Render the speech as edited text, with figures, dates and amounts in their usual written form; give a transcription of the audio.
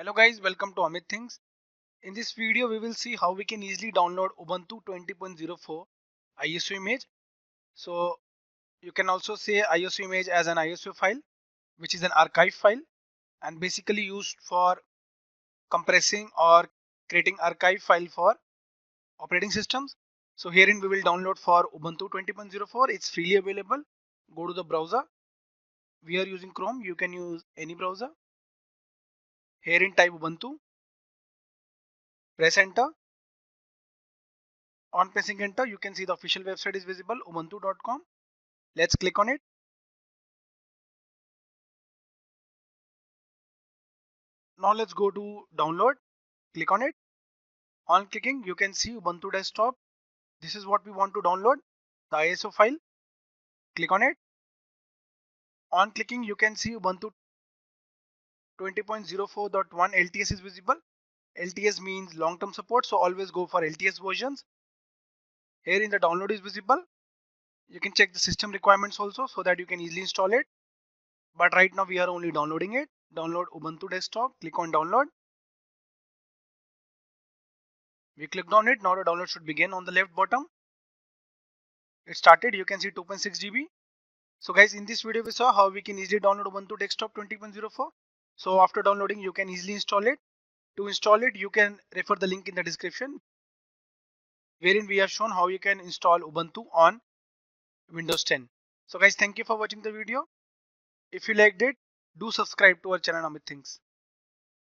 Hello guys, welcome to Amit Things. In this video, we will see how we can easily download Ubuntu 20.04 ISO image. So you can also say ISO image as an ISO file, which is an archive file and basically used for compressing or creating archive file for operating systems. So herein we will download for Ubuntu 20.04. It's freely available. Go to the browser. We are using Chrome. You can use any browser. Herein type Ubuntu, press enter. On pressing enter, you can see the official website is visible, ubuntu.com. Let's click on it. Now let's go to download. Click on it. On clicking, you can see Ubuntu desktop. This is what we want to download, the ISO file. Click on it. On clicking, you can see Ubuntu 20.04.1 LTS is visible. LTS means long-term support, so always go for LTS versions. Here in the download is visible. You can check the system requirements also so that you can easily install it. But right now we are only downloading it. Download Ubuntu desktop. Click on download. We clicked on it. Now the download should begin on the left bottom. It started. You can see 2.6 GB. So guys, in this video we saw how we can easily download Ubuntu desktop 20.04. So after downloading, you can easily install it. To install it, you can refer the link in the description, wherein we have shown how you can install Ubuntu on Windows 10. So guys, thank you for watching the video. If you liked it, do subscribe to our channel Amit Things.